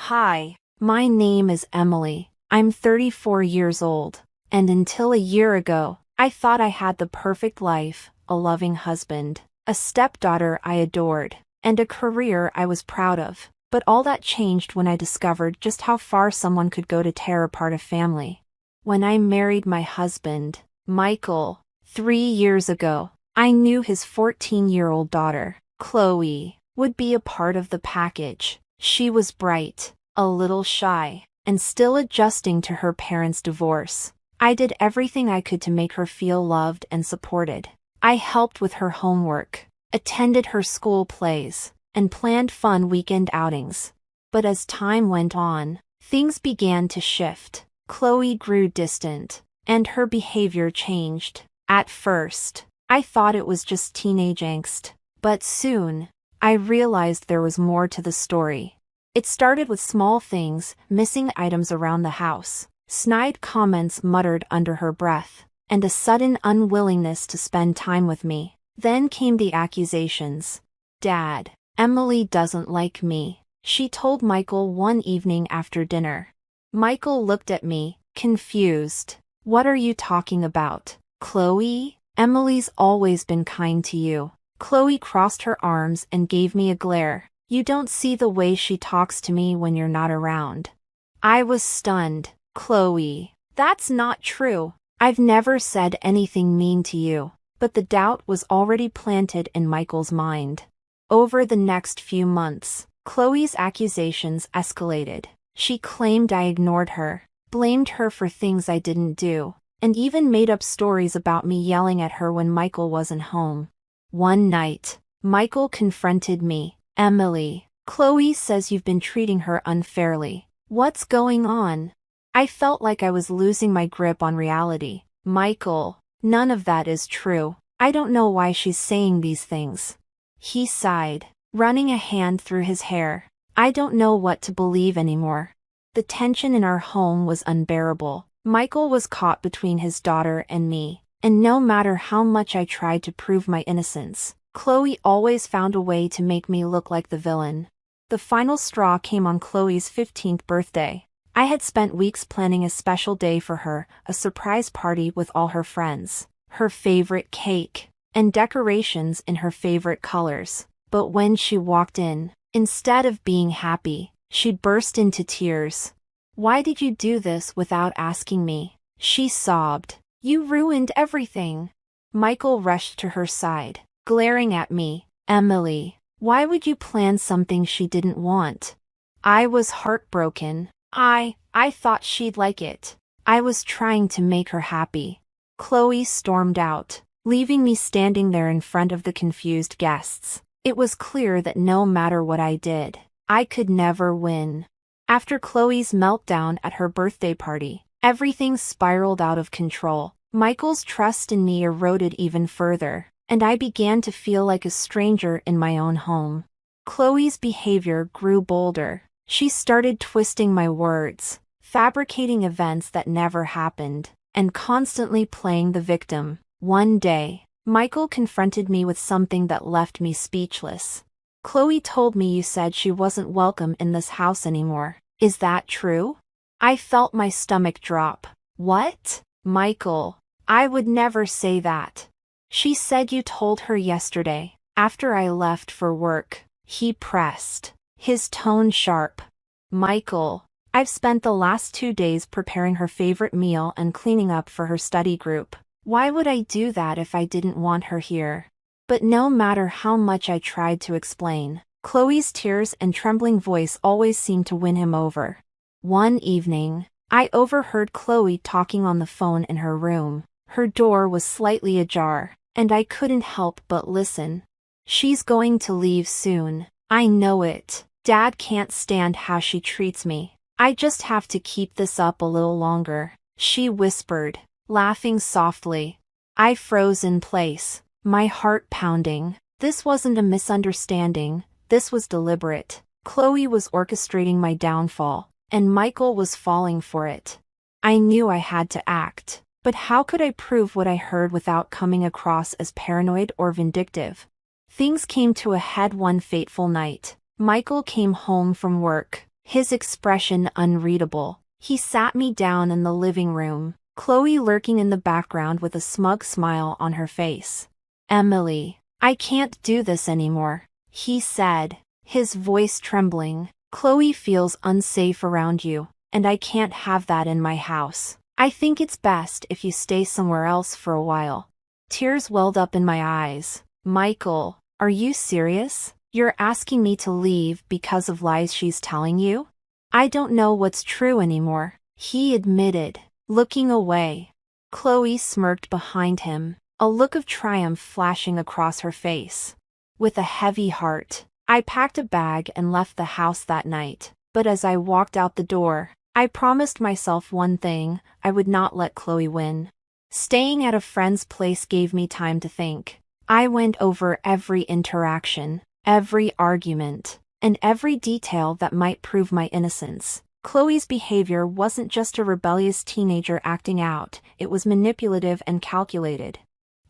Hi, my name is Emily. I'm 34 years old, and until a year ago, I thought I had the perfect life, a loving husband, a stepdaughter I adored, and a career I was proud of. But all that changed when I discovered just how far someone could go to tear apart a family. When I married my husband, Michael, 3 years ago, I knew his 14-year-old daughter, Chloe, would be a part of the package. She was bright, a little shy, and still adjusting to her parents' divorce. I did everything I could to make her feel loved and supported. I helped with her homework, attended her school plays, and planned fun weekend outings. But as time went on, things began to shift. Chloe grew distant, and her behavior changed. At first, I thought it was just teenage angst, but soon, I realized there was more to the story. It started with small things, missing items around the house, snide comments muttered under her breath, and a sudden unwillingness to spend time with me. Then came the accusations. "Dad, Emily doesn't like me," she told Michael one evening after dinner. Michael looked at me, confused. "What are you talking about, Chloe? Emily's always been kind to you." Chloe crossed her arms and gave me a glare. "You don't see the way she talks to me when you're not around." I was stunned. "Chloe, that's not true. I've never said anything mean to you." But the doubt was already planted in Michael's mind. Over the next few months, Chloe's accusations escalated. She claimed I ignored her, blamed her for things I didn't do, and even made up stories about me yelling at her when Michael wasn't home. One night, Michael confronted me. "Emily, Chloe says you've been treating her unfairly. What's going on?" I felt like I was losing my grip on reality. "Michael, none of that is true. I don't know why she's saying these things." He sighed, running a hand through his hair. "I don't know what to believe anymore." The tension in our home was unbearable. Michael was caught between his daughter and me, and no matter how much I tried to prove my innocence, Chloe always found a way to make me look like the villain. The final straw came on Chloe's 15th birthday. I had spent weeks planning a special day for her, a surprise party with all her friends, her favorite cake, and decorations in her favorite colors. But when she walked in, instead of being happy, she burst into tears. "Why did you do this without asking me?" she sobbed. "You ruined everything." Michael rushed to her side, glaring at me. "Emily, why would you plan something she didn't want?" I was heartbroken. I thought she'd like it. I was trying to make her happy. Chloe stormed out, leaving me standing there in front of the confused guests. It was clear that no matter what I did, I could never win. After Chloe's meltdown at her birthday party, everything spiraled out of control. Michael's trust in me eroded even further, and I began to feel like a stranger in my own home. Chloe's behavior grew bolder. She started twisting my words, fabricating events that never happened, and constantly playing the victim. One day, Michael confronted me with something that left me speechless. "Chloe told me you said she wasn't welcome in this house anymore. Is that true?" I felt my stomach drop. "What? Michael, I would never say that." "She said you told her yesterday, after I left for work," he pressed, his tone sharp. "Michael, I've spent the last 2 days preparing her favorite meal and cleaning up for her study group. Why would I do that if I didn't want her here?" But no matter how much I tried to explain, Chloe's tears and trembling voice always seemed to win him over. One evening, I overheard Chloe talking on the phone in her room. Her door was slightly ajar, and I couldn't help but listen. "She's going to leave soon. I know it. Dad can't stand how she treats me. I just have to keep this up a little longer," she whispered, laughing softly. I froze in place, my heart pounding. This wasn't a misunderstanding, this was deliberate. Chloe was orchestrating my downfall, and Michael was falling for it. I knew I had to act, but how could I prove what I heard without coming across as paranoid or vindictive? Things came to a head one fateful night. Michael came home from work, his expression unreadable. He sat me down in the living room, Chloe lurking in the background with a smug smile on her face. "Emily, I can't do this anymore," he said, his voice trembling. "Chloe feels unsafe around you, and I can't have that in my house. I think it's best if you stay somewhere else for a while." Tears welled up in my eyes. "Michael, are you serious? You're asking me to leave because of lies she's telling you?" "I don't know what's true anymore," he admitted, looking away. Chloe smirked behind him, a look of triumph flashing across her face. With a heavy heart, I packed a bag and left the house that night, but as I walked out the door, I promised myself one thing: I would not let Chloe win. Staying at a friend's place gave me time to think. I went over every interaction, every argument, and every detail that might prove my innocence. Chloe's behavior wasn't just a rebellious teenager acting out, it was manipulative and calculated.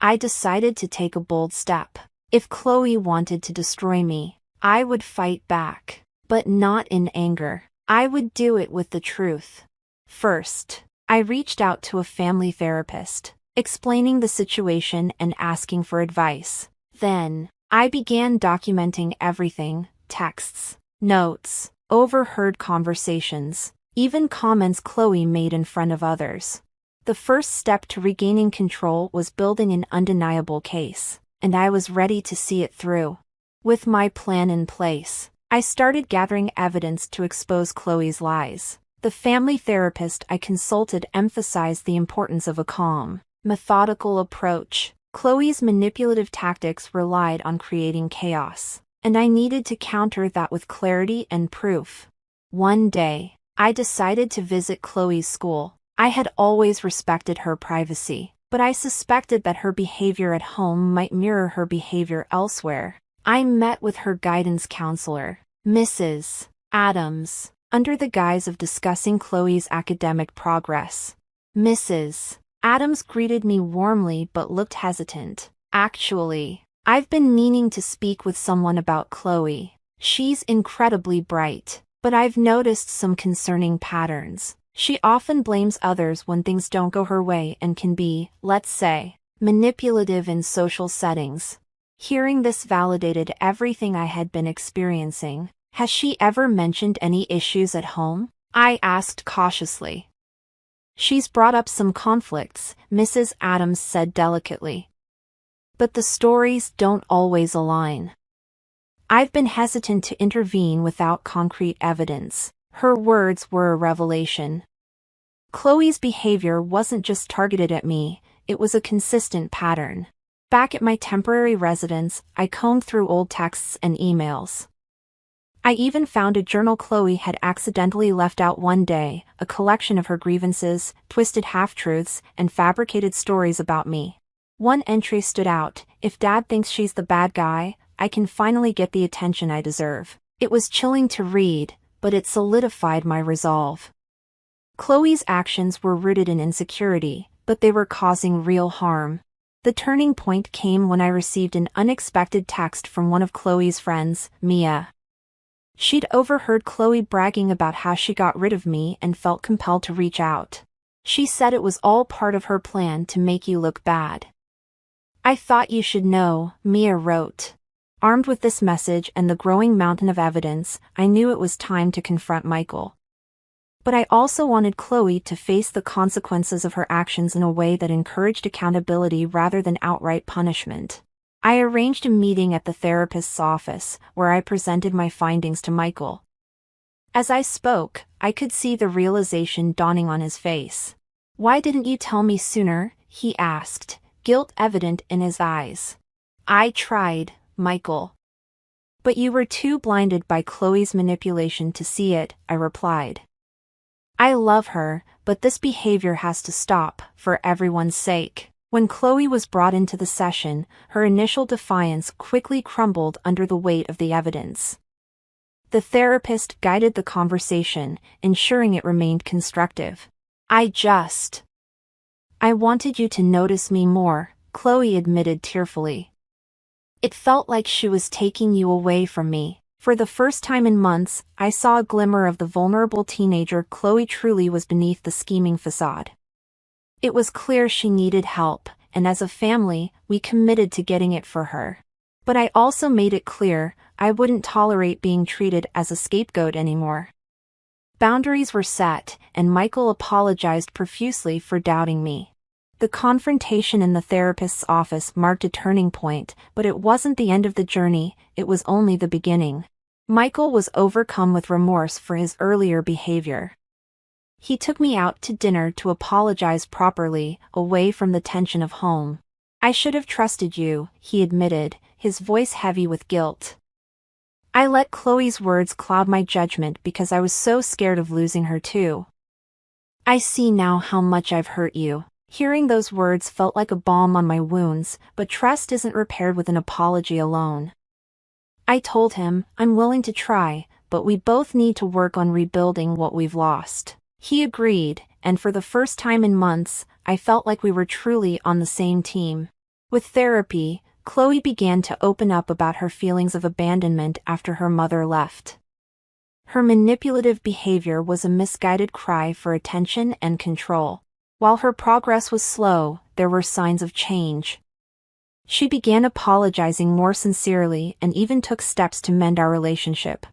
I decided to take a bold step. If Chloe wanted to destroy me, I would fight back, but not in anger. I would do it with the truth. First, I reached out to a family therapist, explaining the situation and asking for advice. Then, I began documenting everything: texts, notes, overheard conversations, even comments Chloe made in front of others. The first step to regaining control was building an undeniable case, and I was ready to see it through. With my plan in place, I started gathering evidence to expose Chloe's lies. The family therapist I consulted emphasized the importance of a calm, methodical approach. Chloe's manipulative tactics relied on creating chaos, and I needed to counter that with clarity and proof. One day, I decided to visit Chloe's school. I had always respected her privacy, but I suspected that her behavior at home might mirror her behavior elsewhere. I met with her guidance counselor, Mrs. Adams, under the guise of discussing Chloe's academic progress. Mrs. Adams greeted me warmly but looked hesitant. "Actually, I've been meaning to speak with someone about Chloe. She's incredibly bright, but I've noticed some concerning patterns. She often blames others when things don't go her way and can be, let's say, manipulative in social settings." Hearing this validated everything I had been experiencing. "Has she ever mentioned any issues at home?" I asked cautiously. "She's brought up some conflicts," Mrs. Adams said delicately. "But the stories don't always align." I've been hesitant to intervene without concrete evidence. Her words were a revelation. Chloe's behavior wasn't just targeted at me, it was a consistent pattern. Back at my temporary residence, I combed through old texts and emails. I even found a journal Chloe had accidentally left out one day, a collection of her grievances, twisted half-truths, and fabricated stories about me. One entry stood out: "If Dad thinks she's the bad guy, I can finally get the attention I deserve." It was chilling to read, but it solidified my resolve. Chloe's actions were rooted in insecurity, but they were causing real harm. The turning point came when I received an unexpected text from one of Chloe's friends, Mia. She'd overheard Chloe bragging about how she got rid of me and felt compelled to reach out. She said it was all part of her plan to make you look bad. "I thought you should know," Mia wrote. Armed with this message and the growing mountain of evidence, I knew it was time to confront Michael. But I also wanted Chloe to face the consequences of her actions in a way that encouraged accountability rather than outright punishment. I arranged a meeting at the therapist's office, where I presented my findings to Michael. As I spoke, I could see the realization dawning on his face. "Why didn't you tell me sooner?" he asked, guilt evident in his eyes. "I tried, Michael. But you were too blinded by Chloe's manipulation to see it," I replied. "I love her, but this behavior has to stop, for everyone's sake." When Chloe was brought into the session, her initial defiance quickly crumbled under the weight of the evidence. The therapist guided the conversation, ensuring it remained constructive. I wanted you to notice me more," Chloe admitted tearfully. "It felt like she was taking you away from me. For the first time in months, I saw a glimmer of the vulnerable teenager Chloe truly was beneath the scheming facade. It was clear she needed help, and as a family, we committed to getting it for her. But I also made it clear, I wouldn't tolerate being treated as a scapegoat anymore. Boundaries were set, and Michael apologized profusely for doubting me. The confrontation in the therapist's office marked a turning point, but it wasn't the end of the journey, it was only the beginning. Michael was overcome with remorse for his earlier behavior. He took me out to dinner to apologize properly, away from the tension of home. I should have trusted you, he admitted, his voice heavy with guilt. I let Chloe's words cloud my judgment because I was so scared of losing her too. I see now how much I've hurt you. Hearing those words felt like a balm on my wounds, but trust isn't repaired with an apology alone. I told him, I'm willing to try, but we both need to work on rebuilding what we've lost. He agreed, and for the first time in months, I felt like we were truly on the same team. With therapy, Chloe began to open up about her feelings of abandonment after her mother left. Her manipulative behavior was a misguided cry for attention and control. While her progress was slow, there were signs of change. She began apologizing more sincerely and even took steps to mend our relationship.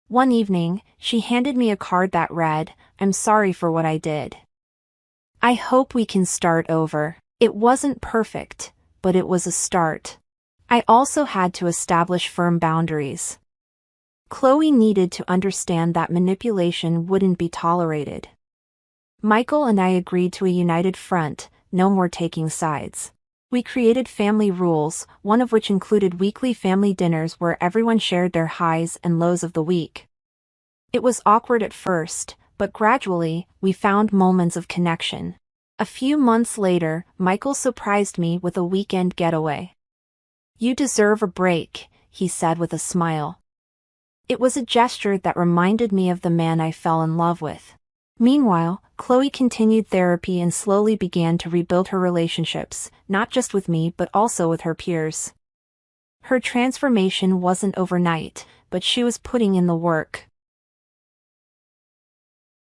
One evening, she handed me a card that read, "I'm sorry for what I did. I hope we can start over." It wasn't perfect, but it was a start. I also had to establish firm boundaries. Chloe needed to understand that manipulation wouldn't be tolerated. Michael and I agreed to a united front, no more taking sides. We created family rules, one of which included weekly family dinners where everyone shared their highs and lows of the week. It was awkward at first, but gradually, we found moments of connection. A few months later, Michael surprised me with a weekend getaway. "You deserve a break," he said with a smile. It was a gesture that reminded me of the man I fell in love with. Meanwhile, Chloe continued therapy and slowly began to rebuild her relationships, not just with me but also with her peers. Her transformation wasn't overnight, but she was putting in the work.